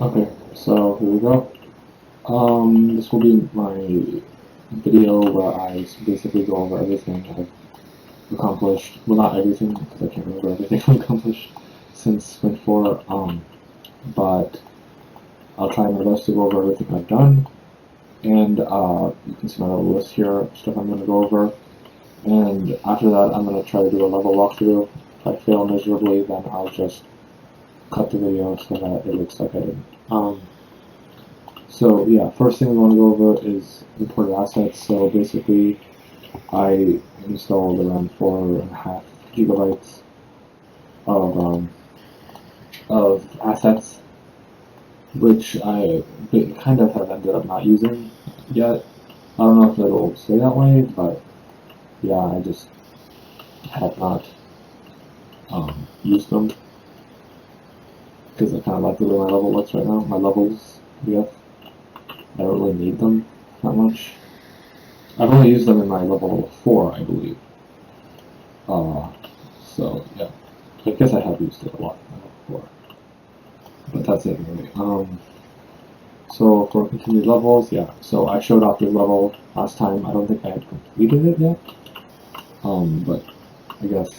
Okay, so here we go. This will be my video where I basically go over everything I've accomplished. Well, not everything, because I can't remember everything I've accomplished since Sprint 4, but I'll try my best to go over everything I've done. And you can see my little list here, stuff I'm going to go over. And after that, I'm going to try to do a level walkthrough. If I fail miserably, then I'll just cut the video so that it looks like I didn't. So yeah, first thing we want to go over is imported assets. So basically, I installed around 4.5 gigabytes of assets, which I kind of have ended up not using yet. I don't know if it'll stay that way, but yeah, I just have not used them because I kind of like the way my level looks right now. My levels, yes, I don't really need them that much. I've only used them in my level 4, I believe. So yeah, I guess I have used it a lot in my level 4, but that's it really. So for continued levels, yeah. So I showed off this level last time. I don't think I had completed it yet. But I guess.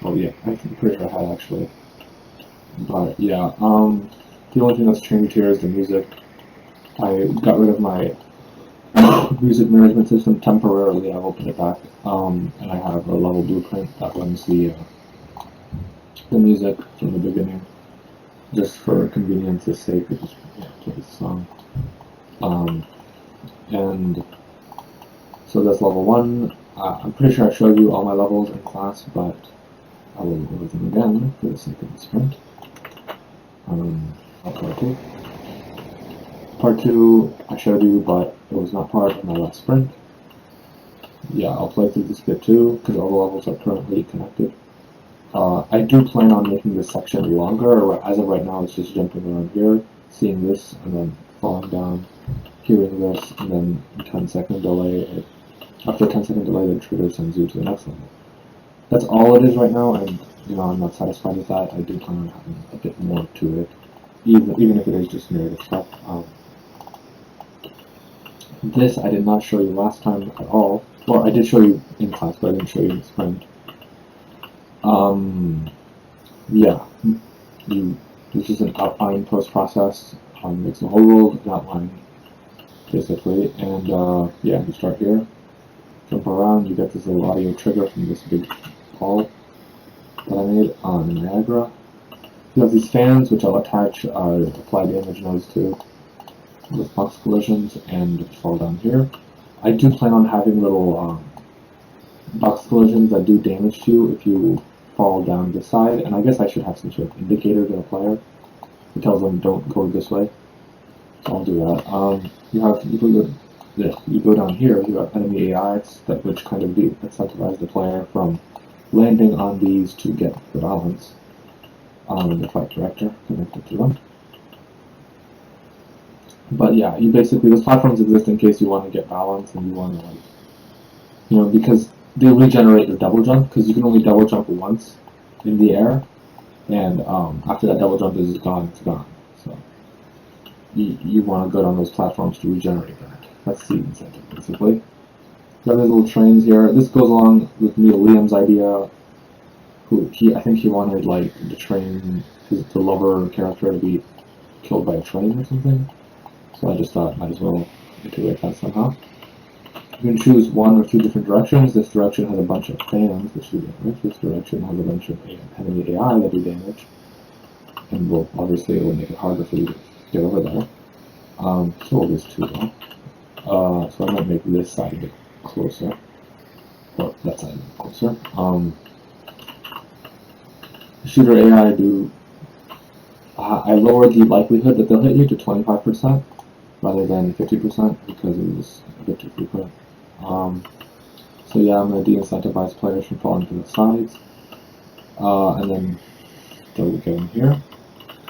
Oh yeah, I'm pretty sure I had actually. But yeah, the only thing that's changed here is the music. I got rid of my music management system temporarily. I opened it back, and I have a level blueprint that runs the music from the beginning, just for convenience's sake. I just play the song. And so that's level 1. I'm pretty sure I showed you all my levels in class, but I will go over them again for the sake of the sprint. Part 2. Part 2 I showed you, but it was not part of my last sprint. Yeah, I'll play through this bit too, because all the levels are currently connected. I do plan on making this section longer. As of right now, it's just jumping around here, seeing this, and then falling down, hearing this, and then 10-second delay. After a 10-second delay, the trigger sends you to the next level. That's all it is right now, and I'm not satisfied with that. I do plan on having a bit more to it, even if it is just narrative stuff. This I did not show you last time at all. Well, I did show you in class, but I didn't show you in sprint. Yeah, this is an outline post-process. Makes the whole world an outline, basically. And yeah, you start here, jump around, you get this little audio trigger from this big ball that I made on Niagara. You have these fans, which I'll attach apply the image nodes to with box collisions and fall down here. I do plan on having little box collisions that do damage to you if you fall down this side, and I guess I should have some sort of indicator to the player that tells them don't go this way. So I'll do that. You go down here, you have enemy AIs which kind of incentivize the player from landing on these to get the balance. The flight director connected to them. But yeah, those platforms exist in case you want to get balance and you want to because they regenerate your double jump, because you can only double jump once in the air, and after that double jump is gone, it's gone. So you want to go on those platforms to regenerate that. That's the incentive, basically. You have these little trains here. This goes along with Neil Liam's idea. I think he wanted the train, the lover character, to be killed by a train or something. So I just thought might as well integrate that somehow. You can choose 1 or 2 different directions. This direction has a bunch of fans that do damage. This direction has a bunch of enemy AI that do damage. And well, obviously it will make it harder for you to get over there. So we'll just 2 though. So I might make this side a bit closer. Or that side a bit closer. Shooter AI I lowered the likelihood that they'll hit you to 25% rather than 50% because it was a bit too frequent. So yeah, I'm going to de-incentivize players from falling to the sides. And then they'll get in here,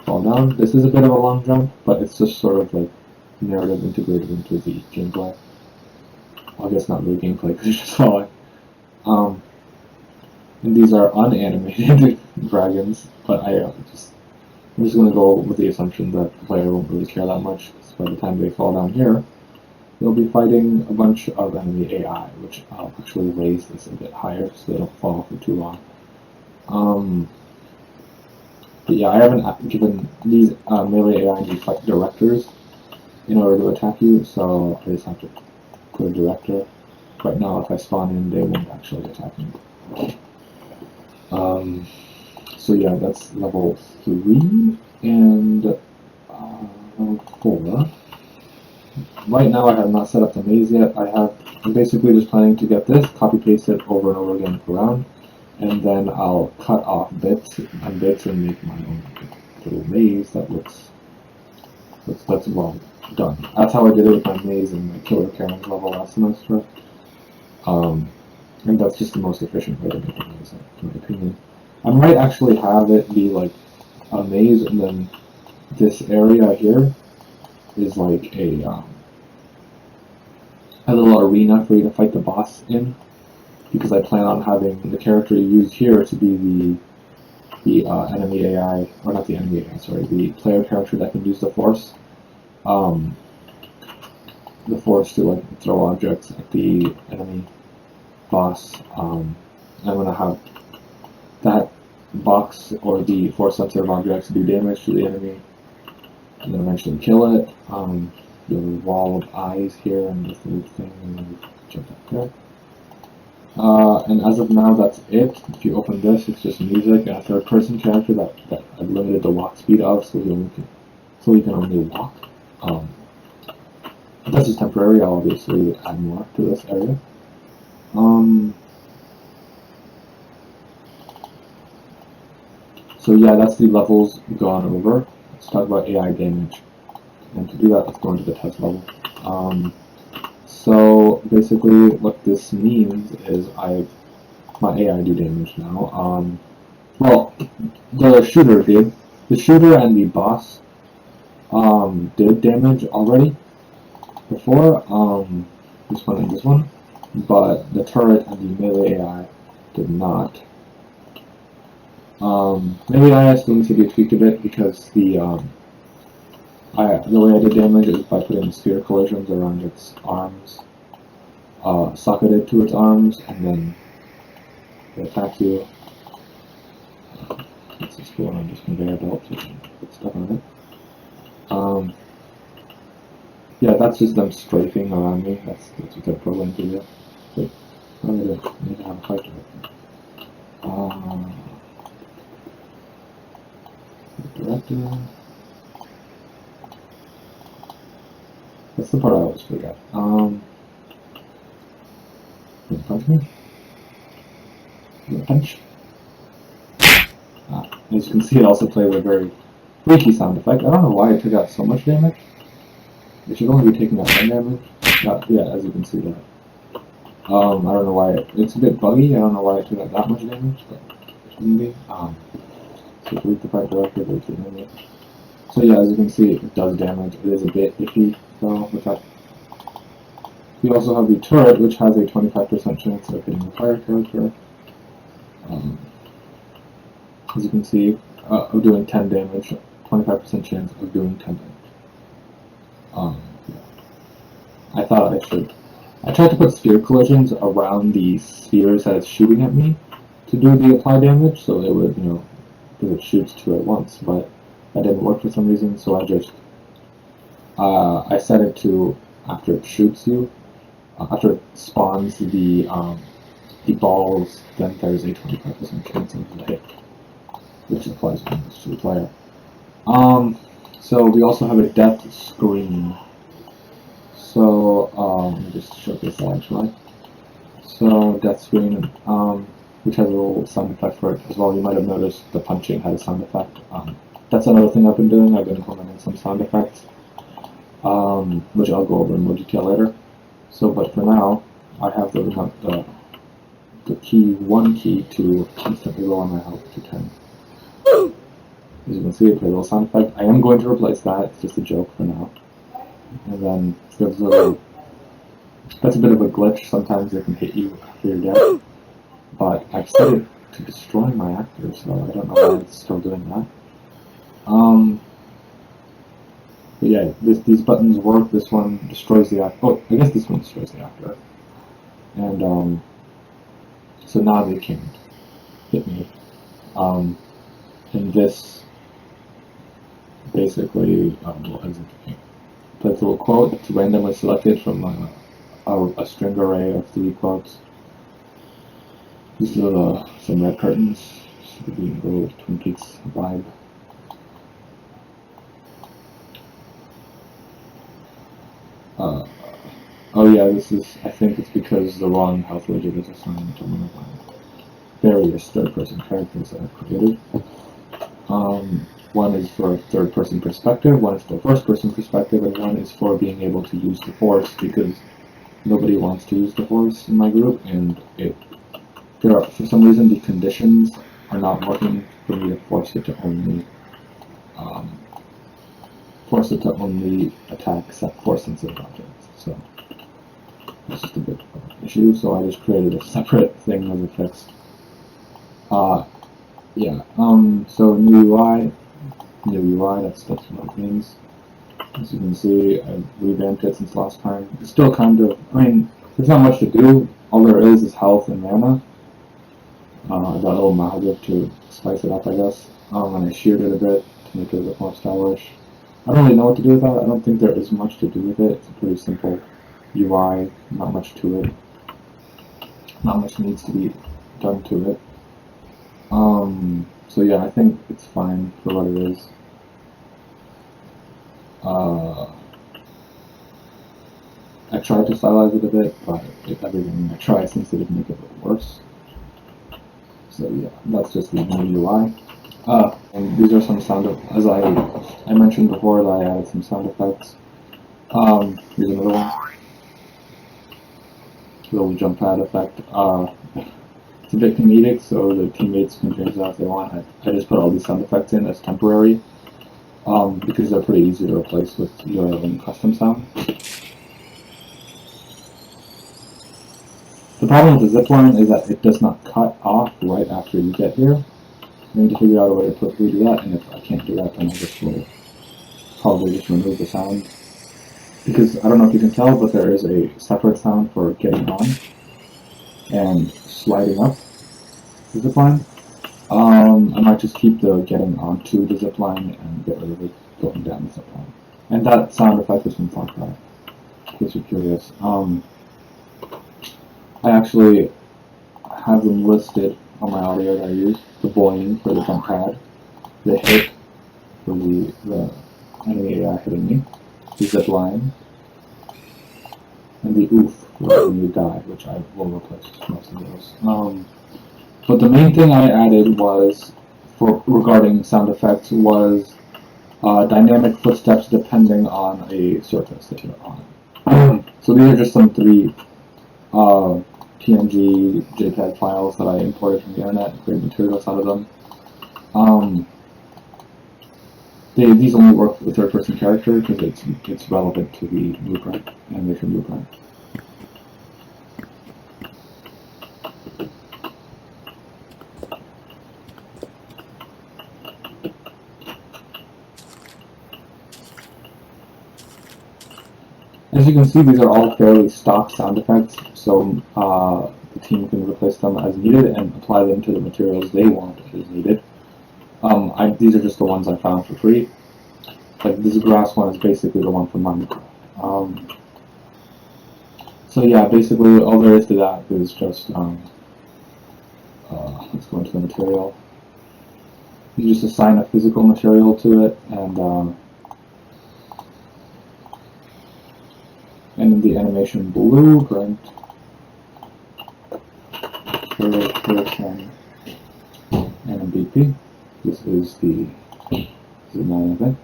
fall down. This is a bit of a long jump, but it's just sort of narrative integrated into the gameplay. Well, I guess not really gameplay because it's just falling. And these are unanimated dragons, but I just I'm just going to go with the assumption that the player won't really care that much, because by the time they fall down here, they'll be fighting a bunch of enemy AI, which I'll actually raise this a bit higher so they don't fall for too long. But yeah, I haven't given these melee AI any fight directors in order to attack you, so I just have to put a director. Right now, if I spawn in, they won't actually attack me. So yeah, that's level 3, and level 4. Right now I have not set up the maze yet. I'm basically just planning to get this, copy paste it over and over again around, and then I'll cut off bits and make my own little maze that that's well done. That's how I did it with my maze in my Killer Karen's level last semester. And that's just the most efficient way to make a maze, in my opinion. I might actually have it be like a maze, and then this area here is like a little arena for you to fight the boss in, because I plan on having the character you use here to be the enemy AI, or not the enemy AI, sorry, the player character that can use the force. The force to like throw objects at the enemy boss. I'm gonna have that box or the force sensitive objects do damage to the enemy, and then eventually kill it. You have a wall of eyes here and this little thing, and then jump up there. And as of now, that's it. If you open this, it's just music and a third-person character that I've limited the walk speed of, so you can only walk. That's just temporary. I'll obviously add more to this area. So yeah, that's the levels gone over. Let's talk about AI damage. And to do that, let's go into the test level. So basically, what this means is my AI do damage now. Well, the shooter did. The shooter and the boss did damage already before. This one and this one, but the turret and the melee AI did not. Melee AI still needs to be tweaked a bit, because the way I did damage is by putting sphere collisions around its arms, socketed to its arms, and then it attacks you. Let's just go on this conveyor belt so you can put stuff on it. Yeah, that's just them strafing around me. That's what they're programmed to do. But I need to have a fight with director. That's the part I always forget. Can you punch me? Can you punch? As you can see, it also plays a very freaky sound effect. I don't know why it took out so much damage. It should only be taking out 1 damage. Yeah, as you can see that. I don't know why it's a bit buggy. I don't know why it took out that much damage, but it shouldn't be. So delete the part directly, delete the damage. So yeah, as you can see, it does damage. It is a bit iffy, though, with that. We also have the turret, which has a 25% chance of hitting the fire character. As you can see, of doing 10 damage, 25% chance of doing 10 damage. Yeah. I thought I should. I tried to put sphere collisions around the spheres that it's shooting at me to do the apply damage, so it would, because it shoots 2 at once, but that didn't work for some reason, so I just, I set it to, after it shoots you, after it spawns the balls, then there's a 25% chance of the hit, which applies damage to the player. So we also have a death screen. So, let me just show this actually. So, death screen, which has a little sound effect for it as well. You might have noticed the punching had a sound effect. That's another thing I've been doing. I've been implementing some sound effects, which I'll go over in more detail later. So, but for now, I have the one key to instantly lower my health to 10. As you can see, it plays a little sound effect. I am going to replace that. It's just a joke for now. And then there's a little. That's a bit of a glitch. Sometimes it can hit you after you're dead. But I've set it to destroy my actor, so I don't know why it's still doing that. yeah, these buttons work. This one destroys the actor. Oh, I guess this one destroys the actor. And so now they can't hit me. And this basically will exit the game. That's a little quote. It's randomly selected from a string array of 3 quotes. These are some red curtains. This would be a little Twin Peaks vibe. Oh yeah, this is, I think it's because the wrong health widget is assigned to one of my various third-person characters that I've created. One is for third-person perspective, one is for first-person perspective, and one is for being able to use the Force, because nobody wants to use the Force in my group, and for some reason the conditions are not working for me to force it to only attack Force-sensitive objects. So it's just a bit of an issue. So I just created a separate thing as a fix. Yeah. So new UI. That's what it means. As you can see, I've revamped it since last time. It's still kind of, I mean, there's not much to do. All there is health and mana. I got a little magic to spice it up, I guess. And I sheared it a bit to make it a bit more stylish. I don't really know what to do with that. I don't think there is much to do with it. It's a pretty simple UI, not much to it. Not much needs to be done to it. So yeah, I think it's fine for what it is. I tried to stylize it a bit, but everything I tried seems to make it a little worse. So yeah, that's just the new UI. And these are some sound effects. As I mentioned before, that I added some sound effects. Here's another one. Little jump pad effect. It's a bit comedic, so the teammates can change that if they want. I just put all these sound effects in as temporary, because they're pretty easy to replace with your own custom sound. The problem with the zipline is that it does not cut off right after you get here. I need to figure out a way to do that, and if I can't do that, then I just will probably just remove the sound. Because I don't know if you can tell, but there is a separate sound for getting on and sliding up the zipline. I might just keep the getting onto the zipline and get rid of it going down the zipline. And that sound effect is from Far Cry, in case you're curious. I actually have them listed on my audio that I use. The boing for the jump pad, the hit for the enemy AI hitting me, the zip line, and the oof for when you die, which I will replace most of those. But the main thing I added was, regarding sound effects, was dynamic footsteps depending on a surface that you're on. So these are just some 3 PNG JPEG files that I imported from the internet and created materials out of them. These only work for the third-person character because it's relevant to the blueprint, animation blueprint. As you can see, these are all fairly stock sound effects, so the team can replace them as needed and apply them to the materials they want as needed. These are just the ones I found for free. Like this grass one is basically the one from Minecraft. So yeah, basically all there is to that is just, let's go into the material. You just assign a physical material to it, and in the animation blueprint, person and BP. This is the main event.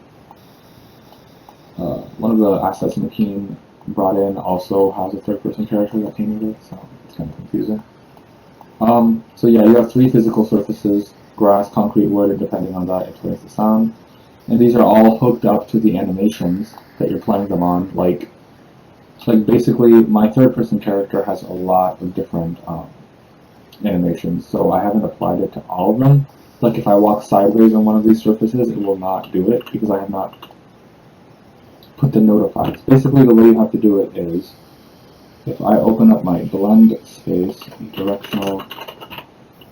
One of the assets McKean brought in also has a third-person character that came with it, so it's kind of confusing. So yeah, you have 3 physical surfaces: grass, concrete, wood, and depending on that, it plays the sound. And these are all hooked up to the animations that you're playing them on. Like basically, my third-person character has a lot of different animations, so I haven't applied it to all of them. Like if I walk sideways on one of these surfaces, it will not do it because I have not put the notifies. Basically, the way you have to do it is, if I open up my blend space, directional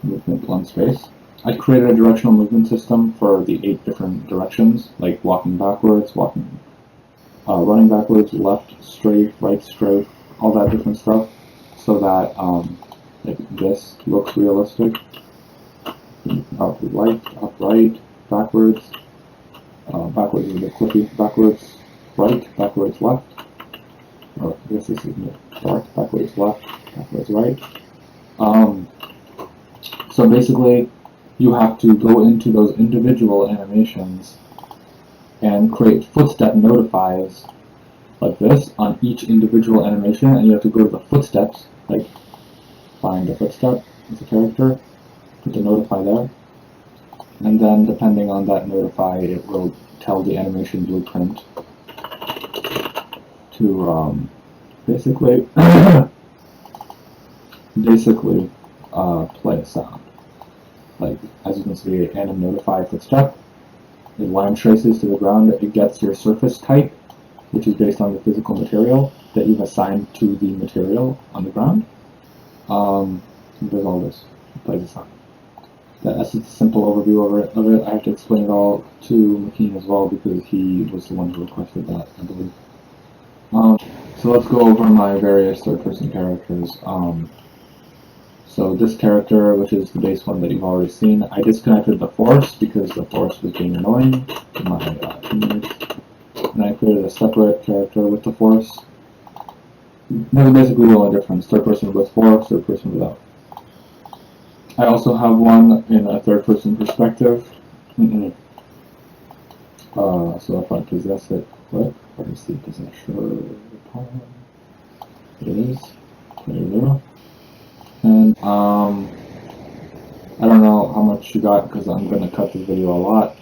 movement blend space, I created a directional movement system for the 8 different directions, like walking backwards, running backwards, left straight, right straight, all that different stuff, so that like this looks realistic. Up right, backwards. Backwards is a bit clippy. Backwards right, backwards left. Or I guess this is dark. Backwards left, backwards right. So basically, you have to go into those individual animations and create footstep notifies like this on each individual animation, and you have to go to the footsteps, like find a footstep as a character, put the notify there, and then depending on that notify, it will tell the animation blueprint to basically play a sound. Like, as you can see, anim notify footstep, it line traces to the ground, it gets your surface type, which is based on the physical material that you've assigned to the material on the ground. It does all this, it plays a sound. That's just a simple overview of it. I have to explain it all to McKean as well because he was the one who requested that, I believe. So let's go over my various third-person characters. So this character, which is the base one that you've already seen, I disconnected the force because the force was being annoying to my teammates. And I created a separate character with the force. That's basically the only difference. Third person with force, third person without. I also have one in a third person perspective. So if I possess it, what is the possessor? It is. There you go. And I don't know how much you got because I'm going to cut this video a lot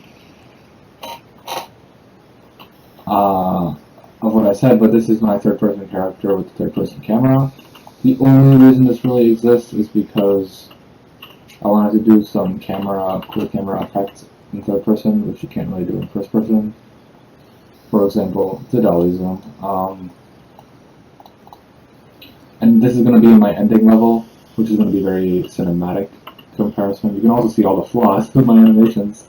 of what I said, but this is my third person character with the third person camera. The only reason this really exists is because I wanted to do some cool camera effects in third person, which you can't really do in first person. For example, the dolly zoom. And this is going to be in my ending level, which is going to be very cinematic comparison. You can also see all the flaws in my animations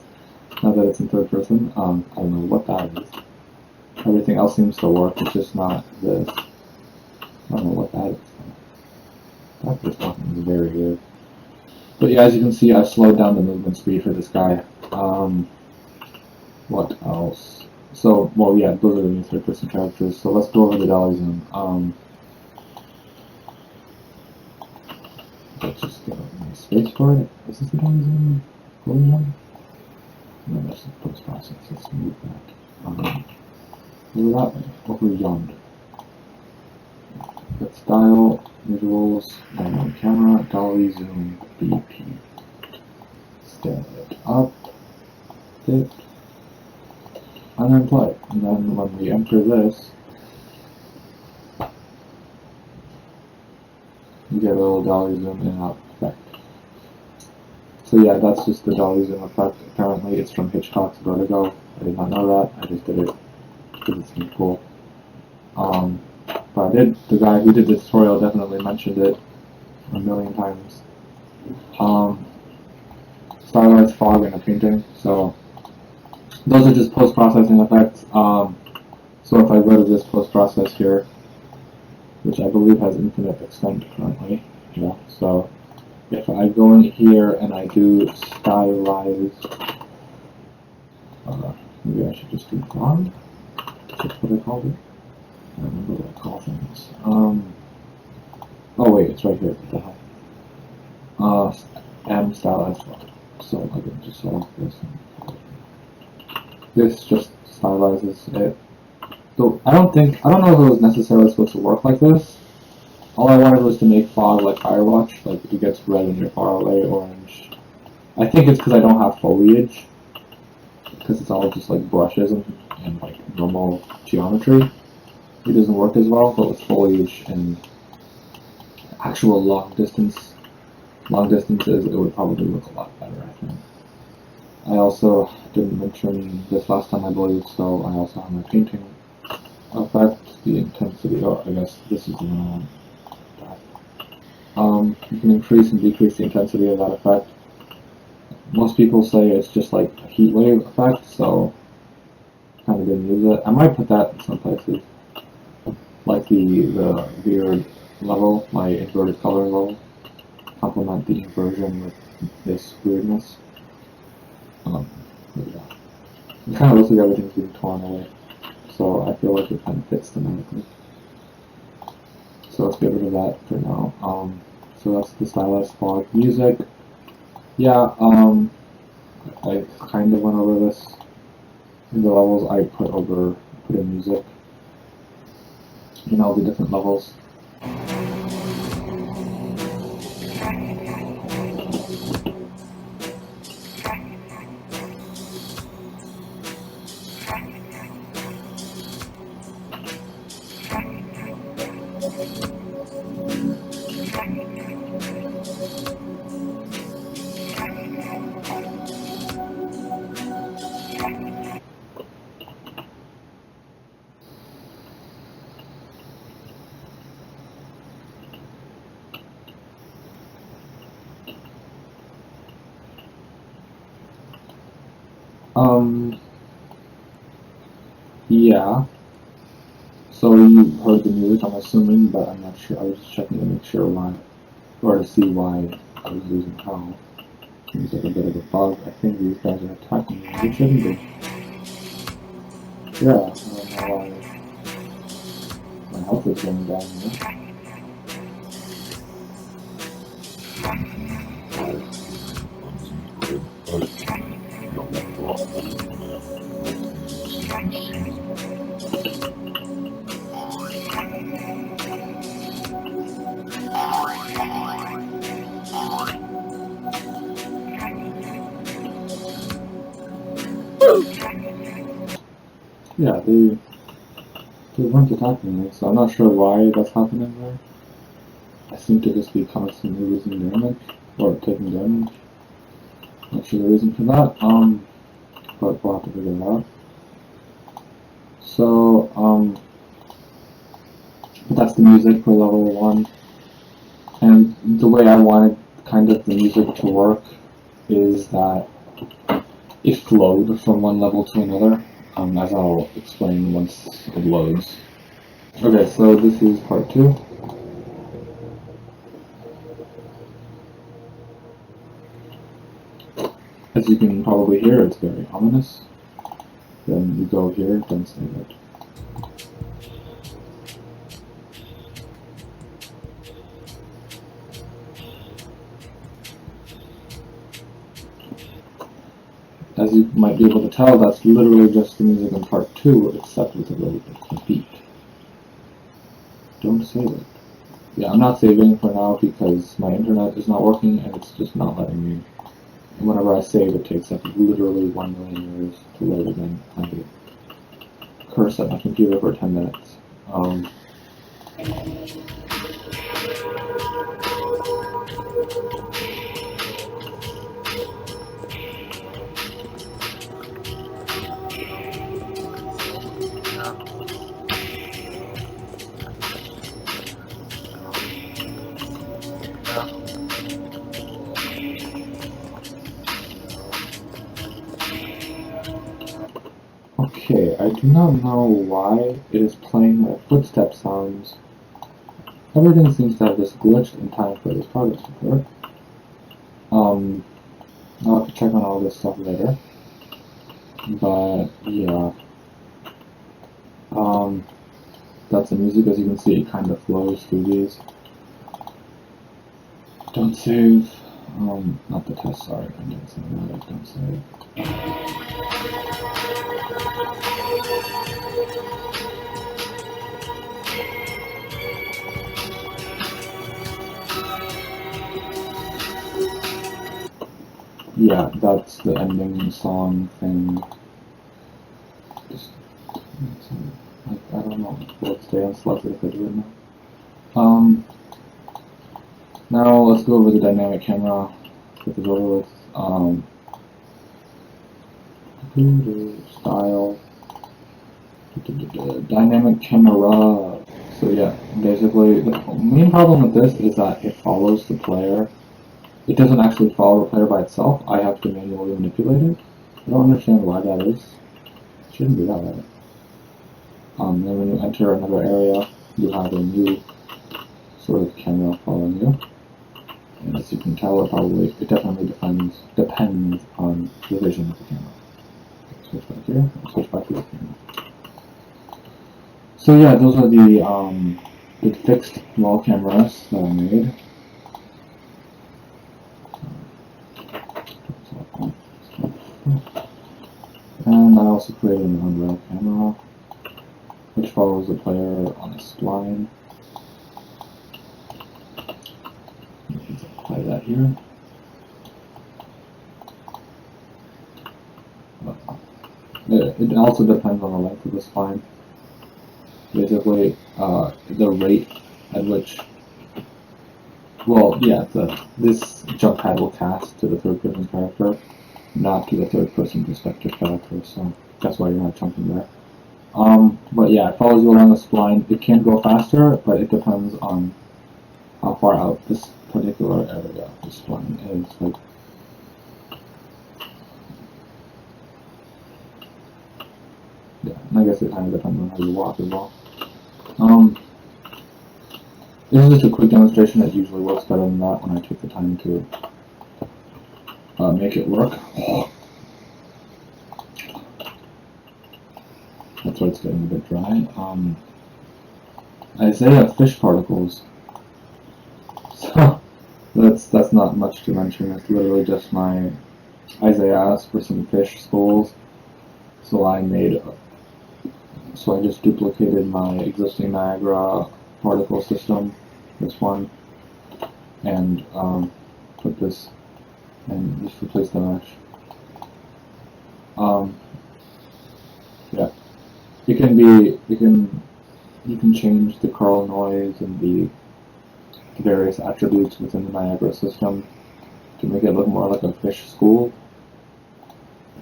now that it's in third person. I don't know what that is. Everything else seems to work, it's just not this. I don't know what that is. That first one is very weird. But yeah, as you can see, I've slowed down the movement speed for this guy. What else? So, well, yeah, those are the new third-person characters. So let's go over the dolly zoom. Let's just get a space for it. Is this the dolly zoom going on? No, that's the post-process. Let's move that. Over that way, over yonder. Get style, visuals, on camera, dolly zoom, BP. Stand it up, it, and then play. And then when we enter this, you get a little dolly zoom in and out effect. So yeah, that's just the dolly zoom effect. Apparently it's from Hitchcock's Vertigo. I did not know that, I just did it because it seemed cool. But the guy who did the tutorial definitely mentioned it a million times. Stylized Fog in a painting. So those are just post-processing effects. So if I go to this post-process here, which I believe has infinite extent currently, yeah. So if I go in here and I do stylized, maybe I should just do fog. That's what I called it. I don't remember what I call things. Oh wait, it's right here. What the hell? M stylized fog. So I can just solve this. This just stylizes it. So I don't know if it was necessarily supposed to work like this. All I wanted was to make fog like Firewatch, like it gets red when you're far away, orange. I think it's because I don't have foliage, because it's all just like brushes and like normal geometry. It doesn't work as well, but with foliage and actual long distances, it would probably look a lot better, I think. I also didn't mention this last time, I believe, so I also have my painting affect the intensity. Oh, I guess this is the one I want. You can increase and decrease the intensity of that effect. Most people say it's just like a heat wave effect, so kind of didn't use it. I might put that in some places, like the weird level, my inverted color level, complement the inversion with this weirdness. But yeah. It kind of looks like everything's being torn away, so I feel like it kind of fits thematically. So let's get rid of that for now. So that's the Stylized Fog. Music, yeah, I kind of went over this in the levels I put in music in all the different levels. Yeah. So you heard the music, I'm assuming, but I'm not sure. I was just checking to make sure why, or to see why I was losing how. Seems like a bit of a bug. I think these guys are attacking me. They shouldn't be. Yeah, I don't know why my health is going down here. Yeah, they weren't attacking me, so I'm not sure why that's happening there. I seem to just be constantly losing damage, or taking damage. Not sure the reason for that, but we'll have to figure it out. So, that's the music for level 1. And the way I wanted kind of the music to work is that it flowed from one level to another, as I'll explain once it loads. Okay, so this is part 2. As you can probably hear, it's very ominous. Then you go here, don't say that. As you might be able to tell, that's literally just the music in part 2, except with a really big beat. Don't save it. Yeah, I'm not saving for now because my internet is not working and it's just not letting me. And whenever I save, it takes like literally 1 million years to load again. I curse at my computer for 10 minutes. Okay, I do not know why it is playing my footstep sounds. Everything seems to have just glitched in time for this progress report. I'll have to check on all this stuff later. But yeah. That's the music. As you can see, it kind of flows through these. Don't save. Not the test, sorry. I'm doing something like don't save. Yeah, that's the ending song thing. Just, I don't know. Let's stay unselected if I do it now. Now let's go over the dynamic camera. Get this over with. Style. Dynamic camera. So yeah, basically the main problem with this is that it follows the player. It doesn't actually follow the player by itself. I have to manually manipulate it. I don't understand why that is. It shouldn't be that way. Then when you enter another area, you have a new sort of camera following you. And as you can tell, it definitely depends on the vision of the camera. Switch back here, switch back to the camera. So yeah, those are the fixed wall cameras that I made. And I also created an unrail camera, which follows the player on a spline. Let's apply that here. It also depends on the length of the spline. Basically, the rate at which, well, yeah, this jump pad will cast to the third-person character, not to the third-person perspective character, so that's why you're not jumping there. But yeah, it follows you along the spline. It can go faster, but it depends on how far out this particular area of the spline is. Like, yeah, and I guess it kind of depends on how you walk as well. This is just a quick demonstration. It usually works better than that when I take the time to make it work. That's why it's getting a bit dry. Isaiah fish particles. So that's not much to mention. It's literally just my Isaiah asked for some fish skulls, so I just duplicated my existing Niagara particle system, this one, and put this and just replace the mesh. Yeah, you can change the curl noise and the various attributes within the Niagara system to make it look more like a fish school.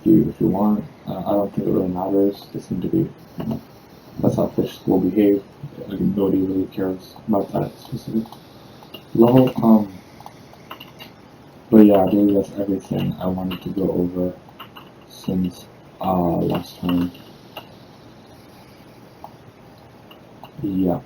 If you want, I don't think it really matters. They seem to be, that's how fish school behave. Nobody really cares about that specific level. But yeah, I believe that's everything I wanted to go over since last time. Yeah.